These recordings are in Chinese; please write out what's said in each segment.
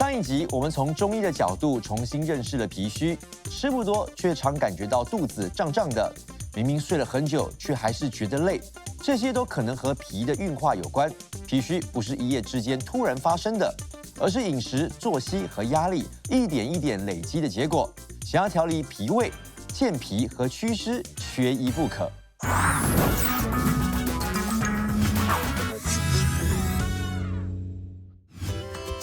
上一集我们从中医的角度重新认识了脾虚，吃不多却常感觉到肚子胀胀的，明明睡了很久却还是觉得累，这些都可能和脾的运化有关。脾虚不是一夜之间突然发生的，而是饮食、作息和压力一点一点累积的结果。想要调理脾胃，健脾和祛湿缺一不可。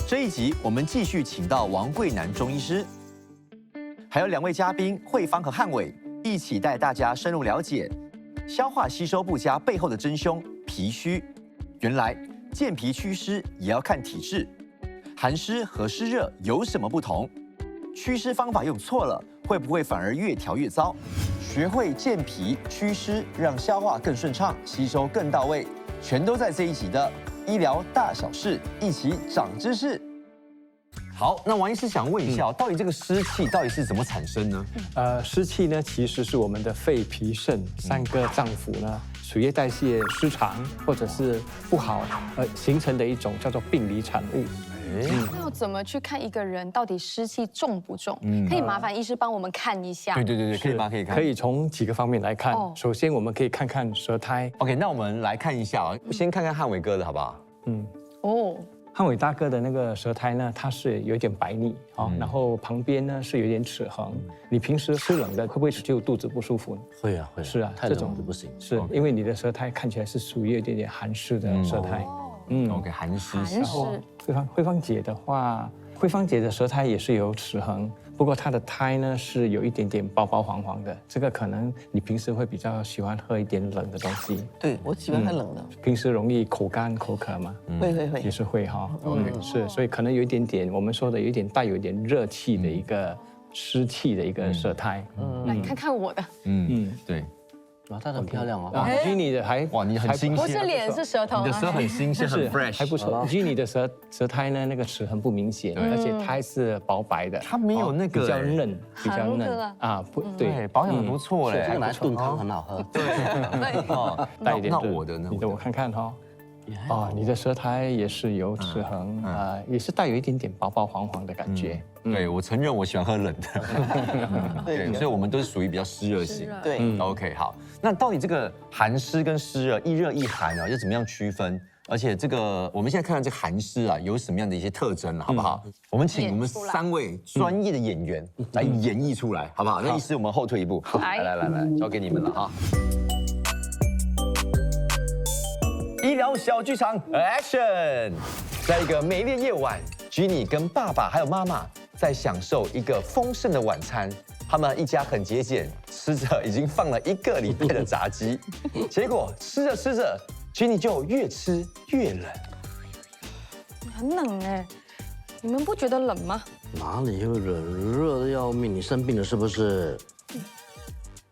这一集我们继续请到王贵南中医师，还有2位嘉宾慧芳和汉伟，一起带大家深入了解消化吸收不佳背后的真凶脾虚。原来健脾祛湿也要看体质，寒湿和湿热有什么不同？祛湿方法用错了，会不会反而越调越糟？学会健脾祛湿，让消化更顺畅，吸收更到位，全都在这一集的医疗大小事，一起长知识。好，那王医师想问一下，到底这个湿气到底是怎么产生呢？湿气呢，其实是我们的肺、脾、肾3个脏腑呢水液代谢失常或者是不好形成的一种叫做病理产物。那要怎么去看一个人到底湿气重不重？可以麻烦医师帮我们看一下。对，可以吗？可以看。可以从几个方面来看。首先，我们可以看看舌苔。OK， 那我们来看一下啊，先看看汉伟哥的好不好？汉伟大哥的那个舌苔呢，它是有一点白腻啊，然后旁边呢是有点齿痕。你平时吃冷的，会不会就肚子不舒服呢？会啊，会。是啊，太冷就不行。是因为你的舌苔看起来是属于有一点点寒湿的舌苔。OK， 寒湿。然后慧芳姐的话，慧芳姐的舌苔也是有齿痕，不过她的苔呢是有一点点薄薄黄黄的，这个可能你平时会比较喜欢喝一点冷的东西。对，我喜欢喝冷的。平时容易口干口渴吗？会，也是会哈。是，所以可能有一点点我们说的有一点带有一点热气的一个湿气的一个舌苔。来看看我的。对。哇，她很漂亮哦。Jenny 的还哇，你很新鲜。不是脸是舌头。你的舌很新鲜，很 fresh， 还不错。Jenny 的舌苔呢，那个齿痕不明显，而且苔是薄白的，它没有那个比较嫩，比较嫩啊，不对，保养的不错嘞，还拿来炖汤很好喝。对，带一点。那我的呢？你的我看看哈。你的舌苔也是有齿痕也是带有一点点薄薄黄黄的感觉。对，我承认我喜欢喝冷的。对，所以我们都是属于比较湿热型。对，OK， 好。那到底这个寒湿跟湿热，一热一寒啊，要怎么样区分？而且这个我们现在看到这个寒湿啊，有什么样的一些特征好不好？我们请我们3位专业的演员来演绎出来，好不好？那医师，我们后退一步，来，交给你们了哈。医疗小剧场 ，Action！ 在一个美丽的夜晚 ，Jenny 跟爸爸还有妈妈在享受一个丰盛的晚餐。他们一家很节俭，吃着已经放了1个礼拜的炸鸡，结果吃着 ，Jenny 就越吃越冷。很冷哎，你们不觉得冷吗？哪里有冷，热的要命！你生病了是不是？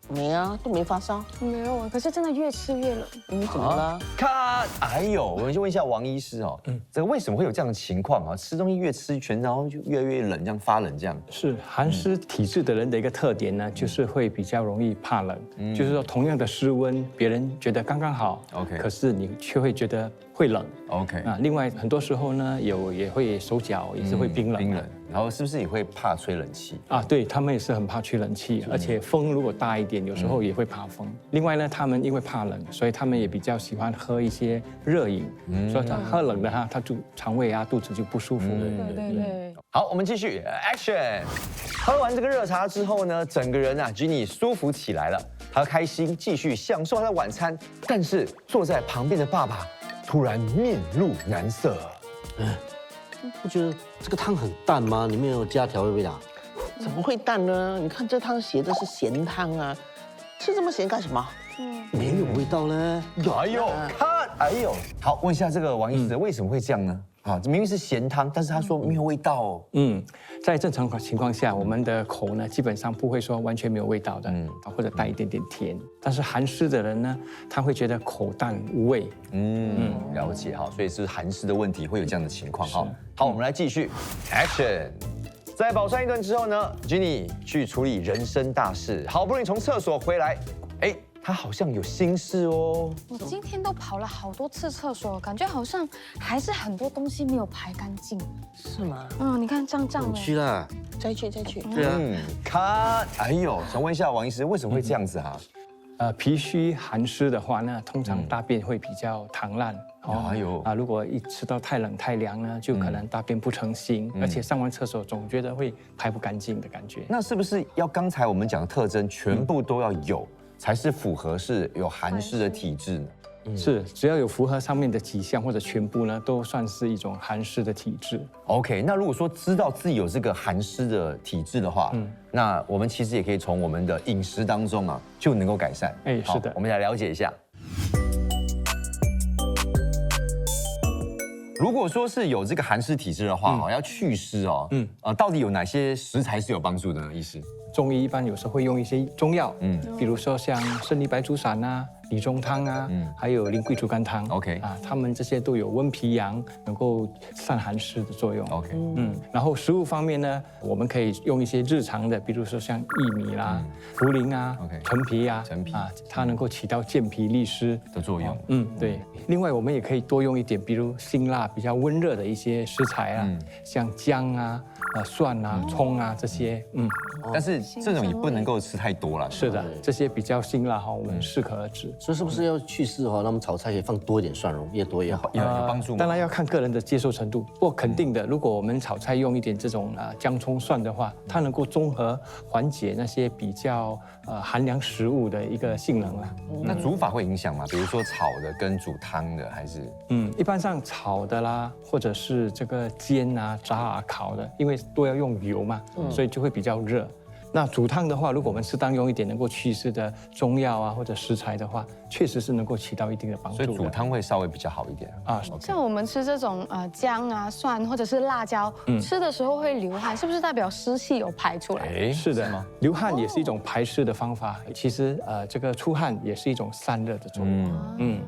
没啊，都没发烧。没有啊，可是真的越吃越冷。你怎么了？看，哎呦，我们就问一下王医师哦，这个为什么会有这样的情况啊？吃东西越吃全，然后就越来越冷，这样发冷这样。是寒湿体质的人的一个特点呢，就是会比较容易怕冷。就是说，同样的室温，别人觉得刚刚好 ，OK， 可是你却会觉得会冷 ，OK。另外很多时候呢，也会手脚也是会冰冷。然后是不是也会怕吹冷气对，他们也是很怕吹冷气，而且风如果大一点，有时候也会怕风。另外呢，他们因为怕冷，所以他们也比较喜欢喝一些热饮，所以他喝冷的他就肠胃肚子就不舒服。对。好，我们继续 ，Action！ 喝完这个热茶之后呢，整个人Jenny 舒服起来了，他开心继续享受他的晚餐，但是坐在旁边的爸爸突然面露难色。不觉得这个汤很淡吗？里面有加调味料？怎么会淡呢？你看这汤写的是咸汤啊，吃这么咸干什么？没有味道呢。哎呦，好，问一下这个王医师，为什么会这样呢？这明明是咸汤，但是他说没有味道哦。在正常情况下，我们的口呢基本上不会说完全没有味道的，或者带一点点甜。但是寒湿的人呢，他会觉得口淡无味。了解哈，所以是寒湿的问题会有这样的情况哈。好，我们来继续 ，Action！ 在饱餐一顿之后呢 ，Jenny 去处理人生大事，好不容易从厕所回来，他好像有心事哦。我今天都跑了好多次厕所，感觉好像还是很多东西没有排干净。是吗？你看胀胀的。去啦，再去。对啊，看，哎呦，想问一下王医师，为什么会这样子啊？脾虚寒湿的话呢，通常大便会比较溏烂。哎呦如果一吃到太冷太凉呢，就可能大便不成形，而且上完厕所总觉得会排不干净的感觉。那是不是要刚才我们讲的特征全部都要有，才是符合是有寒湿的体质呢？是，只要有符合上面的几项或者全部呢，都算是一种寒湿的体质。OK， 那如果说知道自己有这个寒湿的体质的话，那我们其实也可以从我们的饮食当中啊，就能够改善。是的，我们来了解一下。如果说是有这个寒湿体质的话，要祛湿哦，到底有哪些食材是有帮助的呢？医师？中医一般有时候会用一些中药，比如说像生理白术散啊、理中汤啊，还有苓桂竹甘汤 ，OK 它们这些都有温脾阳、能够散寒湿的作用。OK，然后食物方面呢，我们可以用一些日常的，比如说像薏米啦、茯苓啊、陈皮啊，它能够起到健脾利湿的作用。对。另外我们也可以多用一点，比如辛辣、比较温热的一些食材啊，像姜啊、蒜啊、葱啊这些，但是这种也不能够吃太多了。是的，这些比较辛辣我们适可而止。所以是不是要祛湿那我们炒菜可以放多一点蒜蓉，越多越好。有帮助吗？当然要看个人的接受程度，不过肯定的，如果我们炒菜用一点这种姜葱蒜的话，它能够综合缓解那些比较寒凉食物的一个性能啦。那煮法会影响吗？比如说炒的跟煮汤的，还是？一般上炒的啦，或者是这个煎啊、炸啊、烤的，因为都要用油嘛，所以就会比较热。那煮汤的话，如果我们适当用一点能够祛湿的中药啊或者食材的话，确实是能够起到一定的帮助的。所以煮汤会稍微比较好一点啊。像我们吃这种姜啊、蒜或者是辣椒，吃的时候会流汗，是不是代表湿气有排出来？是的吗？流汗也是一种排湿的方法。其实这个出汗也是一种散热的作用。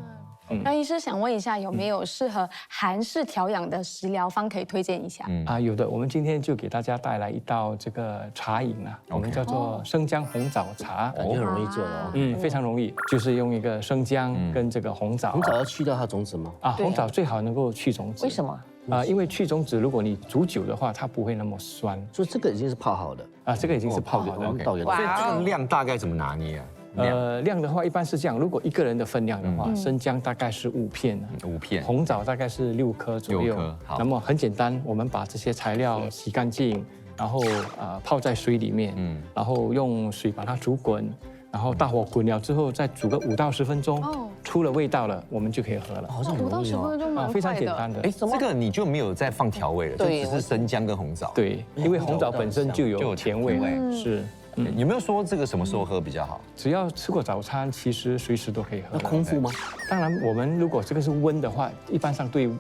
那医师想问一下，有没有适合寒湿调养的食疗方可以推荐一下？有的，我们今天就给大家带来一道这个茶饮啊，我们叫做生姜红枣茶，感觉很容易做的哦。非常容易，就是用一个生姜跟这个红枣。红枣要去掉它种子吗？红枣最好能够去种子。为什么？因为去种子，如果你煮久的话，它不会那么酸。所以这个已经是泡好的这个已经是泡好的。所以这个量大概怎么拿捏啊？量的话一般是这样，如果一个人的分量的话，生姜大概是5片，5片，红枣大概是6颗左右。那么很简单，我们把这些材料洗干净，然后泡在水里面，然后用水把它煮滚，然后大火滚了之后再煮个5到10分钟，出了味道了，我们就可以喝了。好像5到10分钟蛮快的。非常简单的。这个你就没有再放调味了，就只是生姜跟红枣。对，因为红枣本身就有甜味。是。有没有说这个什么时候喝比较好？只要吃过早餐，其实随时都可以喝。那空腹吗？当然，我们如果这个是温的话，一般上对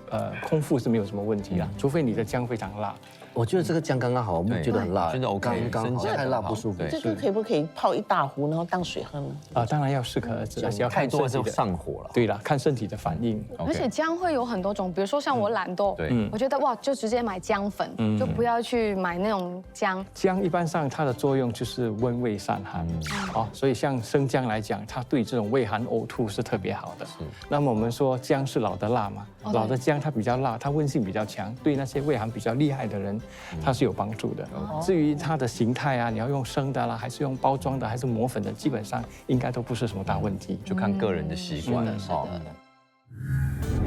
空腹是没有什么问题啦，除非你的姜非常辣。我觉得这个姜刚刚好，我们觉得很辣，真的 OK，刚好，太辣不舒服。这个可不可以泡一大壶，然后当水喝呢？当然要适可而止，而且要看太多就上火了。对了，看身体的反应。而且姜会有很多种，比如说像我懒惰，我觉得就直接买姜粉，就不要去买那种姜。姜一般上它的作用就是温胃散寒，所以像生姜来讲，它对这种胃寒呕吐是特别好的。那么我们说姜是老的辣嘛，老的姜它比较辣，它温性比较强，对那些胃寒比较厉害的人，它是有帮助的。至于它的形态啊，你要用生的啦，还是用包装的，还是磨粉的，基本上应该都不是什么大问题，就看个人的习惯了。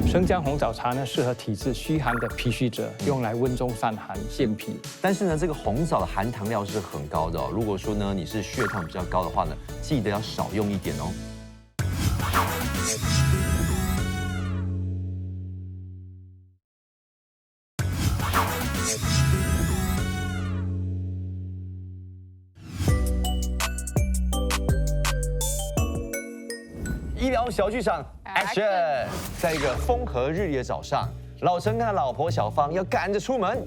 生姜红枣茶呢，适合体质虚寒的脾虚者，用来温中散寒、健脾。但是呢，这个红枣的含糖量是很高的哦。如果说呢你是血糖比较高的话呢，记得要少用一点哦。医疗小剧场 ，Action！ 在一个风和日丽的早上，老陈跟他老婆小芳要赶着出门。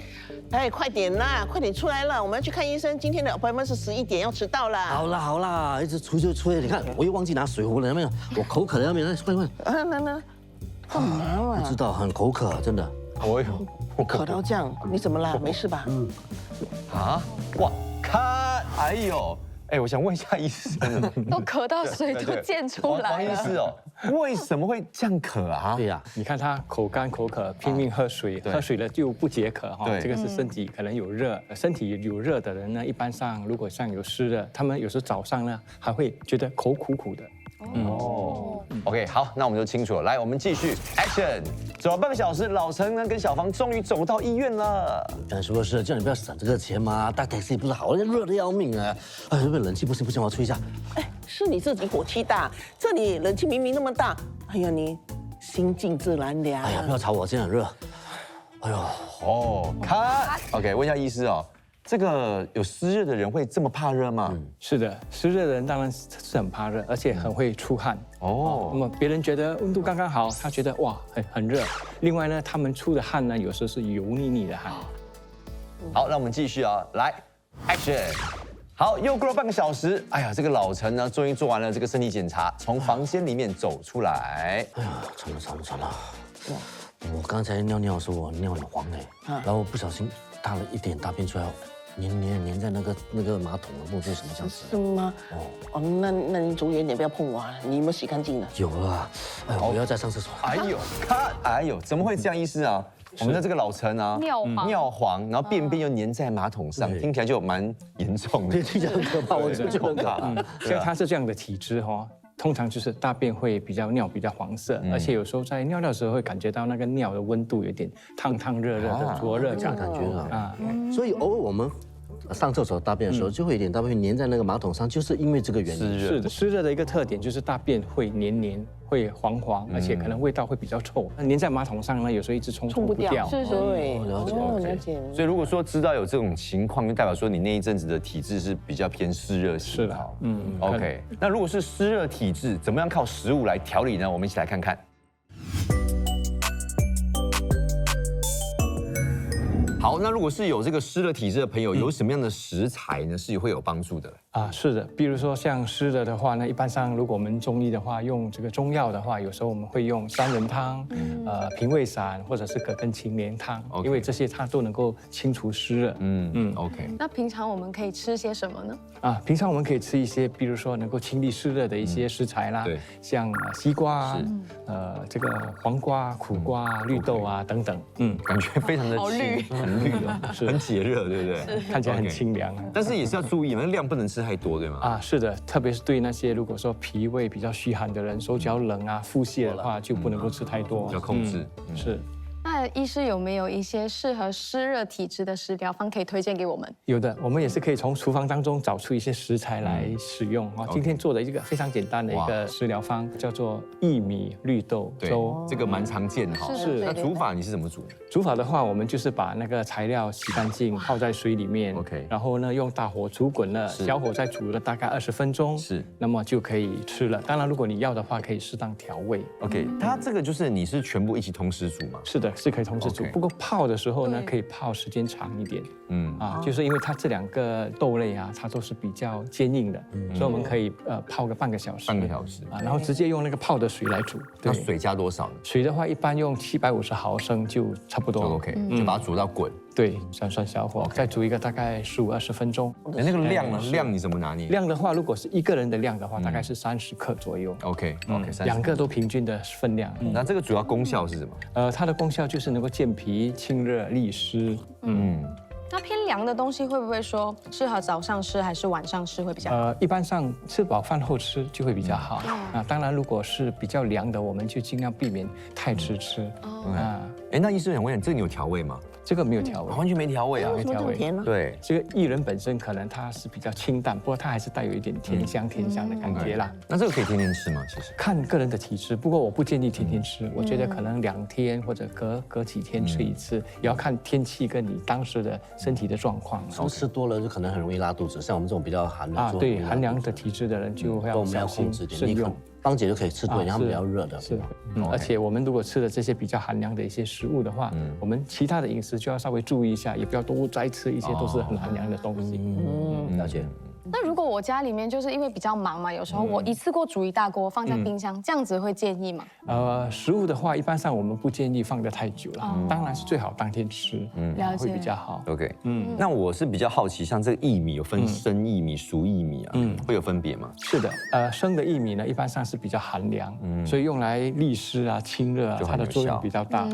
哎，快点啦，快点出来了，我们要去看医生。今天的 appointment 是11点，要迟到啦。好啦，一直催就催。你看，我又忘记拿水壶了，有没有？我口渴了，有没有？来，快！那，干嘛嘛？不知道，很口渴，真的。我渴到这样，你怎么了？没事吧？哇，看，哎呦，哎，我想问一下医生，都咳到水都溅出来王医师了。哦，为什么会这样渴啊？对呀，你看他口干口渴，拼命喝水，喝水了就不解渴哈。对这个是身体可能有热，身体有热的人呢，一般上如果像有湿的，他们有时早上呢还会觉得口苦苦的。哦，OK，好，那我们就清楚了。来，我们继续 ，Action！走了半个小时，老陈呢跟小芳终于走到医院了。说的是叫你不要省这个钱嘛，搭 taxi 不是好热的要命啊！哎，这冷气不行，我要吹一下。哎，是你自己火气大，这里冷气明明那么大，哎呀你心静自然凉。哎呀，不要吵我，今天很热。哎呦，哦，看 ，OK， 问一下医师哦，这个有湿热的人会这么怕热吗？是的，湿热的人当然是很怕热，而且很会出汗。哦那么别人觉得温度刚刚好，他觉得哇很热。另外呢，他们出的汗呢，有时候是油腻腻的汗。好，那我们继续啊，来 ，Action！好，又过了半个小时，哎呀，这个老陈呢，终于做完了这个身体检查，从房间里面走出来。哎呀，惨了！我刚才尿尿的时候，我尿很黄哎，然后不小心大了一点大便出来，粘在那个马桶了，不知道什么这样子。是吗？哦，那你走远一点，不要碰我啊！你有没有洗干净了？有了，哎呦，我要再上厕所。哎呦，哎呦，怎么会这样，医师啊？我们的这个老陈啊，尿黄，然后便便又粘在马桶上，听起来就蛮严重的。听起来很可怕，我觉得就很可怕。像他是这样的体质哈，通常就是大便会尿比较黄色，而且有时候在尿的时候会感觉到那个尿的温度有点烫热的灼热这样感觉啊。所以偶尔我们上厕所大便的时候，就会有点大便粘在那个马桶上，就是因为这个原因。是的，湿热的一个特点就是大便会黏，会黄，而且可能味道会比较臭。那粘在马桶上呢，有时候一直冲不掉。是对，了解。了解。所以如果说知道有这种情况，就代表说你那一阵子的体质是比较偏湿热型。是的，OK。那如果是湿热体质，怎么样靠食物来调理呢？我们一起来看看。好，那如果是有这个湿热体质的朋友，有什么样的食材呢是会有帮助的？是的，比如说像湿热的话呢，一般上如果我们中医的话，用这个中药的话，有时候我们会用三仁汤、平胃散或者是葛根芩连汤，因为这些它都能够清除湿热。OK。那平常我们可以吃些什么呢？平常我们可以吃一些，比如说能够清理湿热的一些食材啦，对，像西瓜这个黄瓜、苦瓜、绿豆啊等等。感觉非常的清，很绿哦，很解热，对不对？看起来很清凉。但是也是要注意，那量不能吃太多，对吗？是的，特别是对那些如果说脾胃比较虚寒的人，手脚冷啊、腹泻的话，就不能够吃太多，要控制。是。那医师有没有一些适合湿热体质的食疗方可以推荐给我们？有的，我们也是可以从厨房当中找出一些食材来使用。今天做的一个非常简单的一个食疗方，叫做薏米绿豆粥。这个蛮常见的哈。是。那煮法你是怎么煮？煮法的话，我们就是把那个材料洗干净，泡在水里面。OK。然后呢，用大火煮滚了，小火再煮了大概20分钟。是。那么就可以吃了。当然，如果你要的话，可以适当调味。OK。它这个就是你是全部一起同时煮吗？是的，是可以同时煮。不过泡的时候呢，可以泡时间长一点。就是因为它这两个豆类啊，它都是比较坚硬的，所以我们可以泡个半个小时。然后直接用那个泡的水来煮。那水加多少呢？水的话，一般用750毫升就差不多。OK，就把它煮到滚。对，转小火，再煮一个大概15-20分钟。那个量呢？量你怎么拿捏？量的话，如果是一个人的量的话，大概是30克左右。OK，两个都平均的分量。那这个主要功效是什么？它的功效就是能够健脾、清热、利湿。那偏凉的东西会不会说适合早上吃还是晚上吃会比较好？一般上吃饱饭后吃就会比较好。当然如果是比较凉的，我们就尽量避免太迟吃。那医生想问你，这个你有调味吗？这个没有调味，完全没调味啊，没调味。对，这个薏仁本身可能它是比较清淡，不过它还是带有一点甜香的感觉啦。那这个可以天天吃吗？其实看个人的体质，不过我不建议天天吃，我觉得可能2天或者隔几天吃一次，也要看天气跟你当时的身体的状况。吃多了就可能很容易拉肚子，像我们这种比较寒的对寒凉的体质的人就会要小心慎用。芳姐就可以吃对，然后比较热的。是的，而且我们如果吃了这些比较寒凉的一些食物的话，我们其他的饮食就要稍微注意一下，也不要多再吃一些都是很寒凉的东西。了解。那如果我家里面就是因为比较忙嘛，有时候我一次过煮一大锅放在冰箱，这样子会建议吗？食物的话，一般上我们不建议放得太久了，当然是最好当天吃，会比较好。 OK，那我是比较好奇，像这个薏米有分生薏米、熟薏米啊，会有分别吗？是的，生的薏米呢，一般上是比较寒凉，所以用来利湿啊、清热啊，它的作用比较大。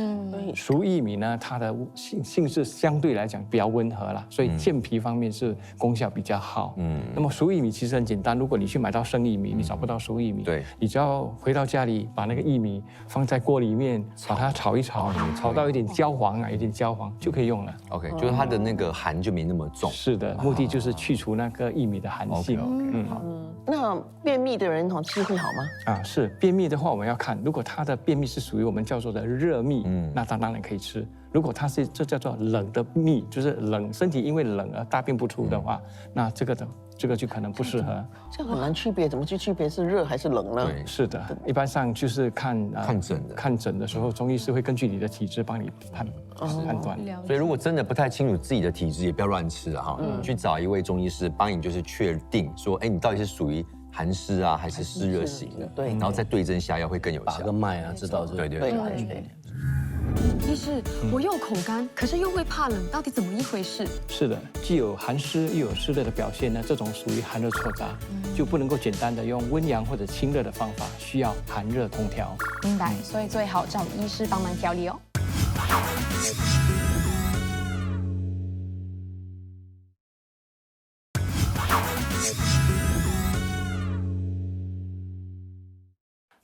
熟薏米呢，它的性质相对来讲比较温和啦，所以健脾方面是功效比较好。那么熟薏米其实很简单，如果你去买到生薏米，你找不到熟薏米，对，你只要回到家里把那个薏米放在锅里面，把它炒一炒，炒到有点焦黄啊，有点焦黄就可以用了。 OK， 就是它的那个寒就没那么重。是的，目的就是去除那个薏米的寒性。好，那便秘的人吃会好吗？啊，是便秘的话，我们要看，如果他的便秘是属于我们叫做的热秘，那他当然可以吃。如果他是这叫做冷的秘，就是冷身体因为冷而大便不出的话，那这个就可能不适合。这样很难区别，怎么去区别是热还是冷呢？对，是的，一般上就是看诊的时候，中医师会根据你的体质帮你判断。所以如果真的不太清楚自己的体质，也不要乱吃啊哈，去找一位中医师帮你就是确定说，哎，你到底是属于寒湿啊还是湿热型的？对，然后再对症下药会更有效。把个脉啊，知道这个。对。医师，我又口干，可是又会怕冷，到底怎么一回事？是的，既有寒湿又有湿热的表现呢，这种属于寒热错杂，就不能够简单的用温阳或者清热的方法，需要寒热同调。明白，所以最好找医师帮忙调理哦。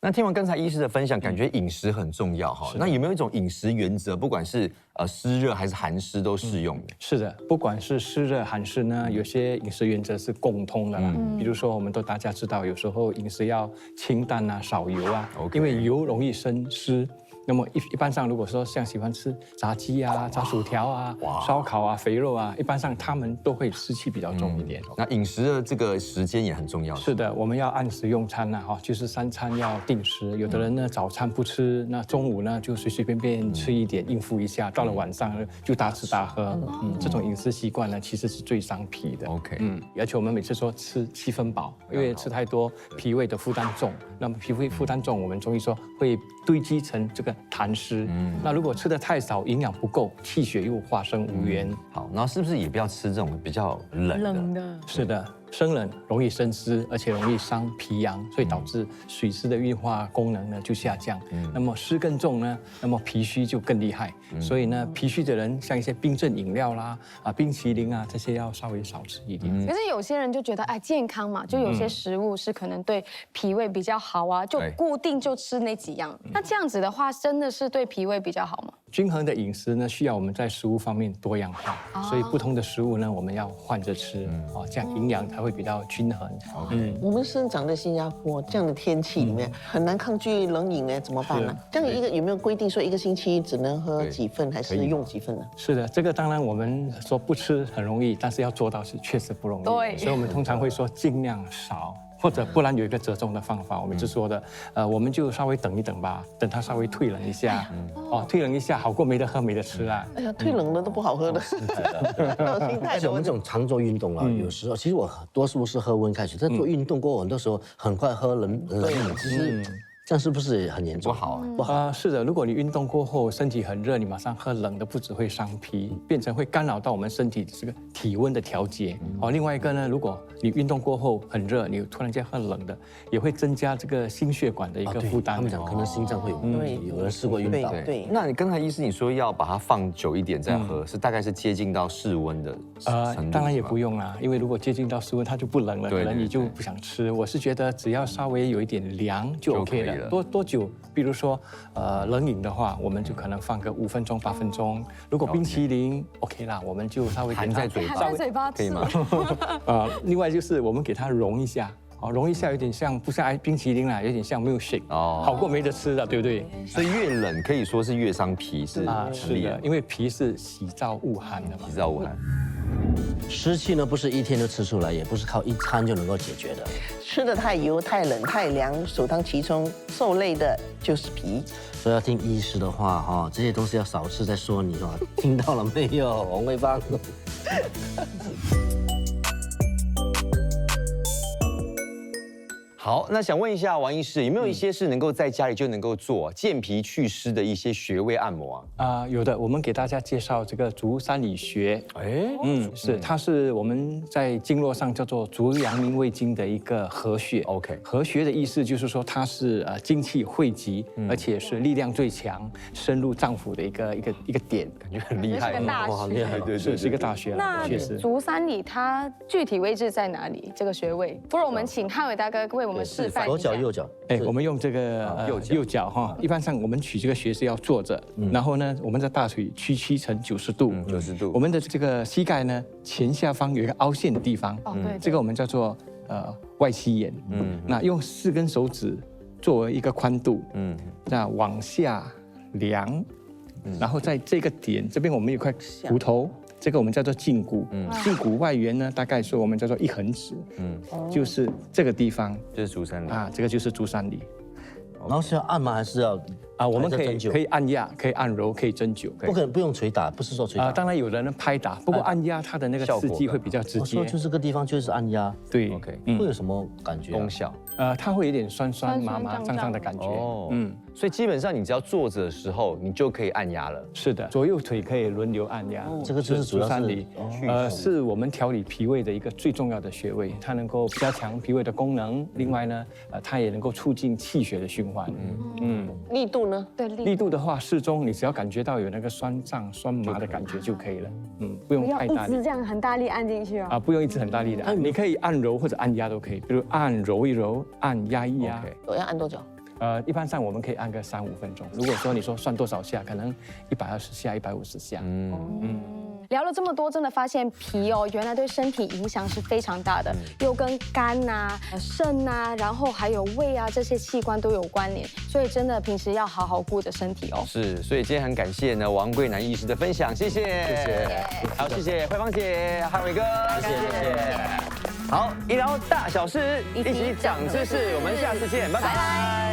那听完刚才医师的分享，感觉饮食很重要哈。那有没有一种饮食原则，不管是湿热还是寒湿都适用的？是的，不管是湿热寒湿呢，有些饮食原则是共通的啦。比如说，我们大家知道，有时候饮食要清淡啊，少油啊，因为油容易生湿。那么一般上，如果说像喜欢吃炸鸡啊、炸薯条啊、烧烤啊、肥肉啊，一般上他们都会湿气比较重一点。那饮食的这个时间也很重要。是的，我们要按时用餐呐，哈，就是3餐要定时。有的人呢早餐不吃，那中午呢就随随便便吃一点应付一下，到了晚上就大吃大喝。这种饮食习惯呢其实是最伤脾的。OK，而且我们每次说吃7分饱，因为吃太多脾胃的负担重，那么脾胃负担重，我们中医说会堆积成这个痰湿。那如果吃的太少，营养不够，气血又化生无源。好，然后是不是也不要吃这种比较冷的？是的。生冷容易生湿，而且容易伤脾阳，所以导致水湿的运化功能呢就下降。那么湿更重呢，那么脾虚就更厉害。所以呢，脾虚的人像一些冰镇饮料啦、冰淇淋啊这些要稍微少吃一点。可是有些人就觉得哎健康嘛，就有些食物是可能对脾胃比较好啊，就固定就吃那几样。那这样子的话，真的是对脾胃比较好吗？均衡的饮食呢，需要我们在食物方面多样化，所以不同的食物呢，我们要换着吃，这样营养才会比较均衡。我们生长在新加坡这样的天气里面，很难抗拒冷饮呢，怎么办呢？这样有没有规定说1个星期只能喝几份，还是用几份呢？是的，这个当然我们说不吃很容易，但是要做到是确实不容易。对，所以我们通常会说尽量少。或者不然有一个折中的方法，我们就说的，我们就稍微等一等吧，等它稍微退冷一下，退冷一下好过没得喝没得吃啊。哎呀，退冷了都不好喝的。而且我们这种常做运动啊，有时候其实我多数是喝温开水，但做运动过后，很多时候很快喝冷饮，其实这样是不是很严重？不好啊，不好。是的，如果你运动过后身体很热，你马上喝冷的，不只会伤脾，变成会干扰到我们身体这个体温的调节。另外一个呢，如果你运动过后很热，你突然间喝冷的，也会增加这个心血管的一个负担。他们讲可能心脏会有问题，有人试过晕倒。对。那你刚才医师你说要把它放久一点再喝，是大概是接近到室温的程度？当然也不用啦，因为如果接近到室温，它就不冷了，可能你就不想吃。我是觉得只要稍微有一点凉就 OK 了。多久？比如说冷饮的话，我们就可能放个5分钟、8分钟。如果冰淇淋 OK 啦，我们就稍微含在嘴巴，可以吗？另外就是我们给它融一下。融一下有点像不像冰淇淋啦，有点像milkshake，好过没得吃的，对不对？所以越冷可以说是越伤脾，是的，因为脾是喜燥恶寒的嘛。喜燥恶寒。湿气呢，不是一天就吃出来，也不是靠一餐就能够解决的。吃的太油、太冷、太凉，首当其冲受累的就是脾。所以要听医师的话哈，这些东西要少吃再说你哈，听到了没有，王慧芳？好，那想问一下王医师，有没有一些是能够在家里就能够做健脾祛湿的一些穴位按摩啊？有的，我们给大家介绍这个足三里穴。是，它是我们在经络上叫做足阳明胃经的一个合穴。OK， 合穴的意思就是说它是精气汇集，而且是力量最强，深入脏腑的一个点，感觉很厉害，是个大哇，厉害！对，是一个大穴。那确实，足三里它具体位置在哪里？这个穴位，不如我们请汉伟大哥为我们示范一下。左脚右脚。我们用这个右脚哈，一般上我们取这个穴是要坐着，然后呢，我们的大腿屈成90度，90度。我们的这个膝盖呢，前下方有一个凹陷的地方，对，这个我们叫做外膝眼。那用4根手指作为一个宽度，那往下量，然后在这个点这边我们有块骨头。这个我们叫做胫骨，胫骨外缘呢，大概说我们叫做1横指，就是这个地方，就是足三里啊，这个就是足三里。然后是要按吗？还是要我们可以按压，可以按揉，可以针灸，不用捶打，不是说捶打。当然有人拍打，不过按压它的那个刺激会比较直接。我说就这个地方就是按压，对 ，OK， 会有什么感觉？功效？它会有点酸麻麻、胀胀的感觉。所以基本上你只要坐着的时候，你就可以按压了。是的，左右腿可以轮流按压。这个就是足三里，是我们调理脾胃的一个最重要的穴位，它能够加强脾胃的功能。另外呢，它也能够促进气血的循环。力度呢？对，力度的话适中，你只要感觉到有那个酸胀、酸麻的感觉就可以了。不用太大力。一直这样很大力按进去哦。不用一直很大力的按，你可以按揉或者按压都可以，比如按揉一揉，按压一压。我要按多久？一般上我们可以按个3-5分钟。如果说你说算多少下，可能120下、150下。聊了这么多，真的发现脾原来对身体影响是非常大的，又跟肝啊、肾啊，然后还有胃啊这些器官都有关联，所以真的平时要好好顾着身体哦。是，所以今天很感谢呢王贵南医师的分享，谢谢。好，谢谢慧芳姐、汉伟哥，谢谢。好，医疗大小事，一起长知识，我们下次见，拜拜。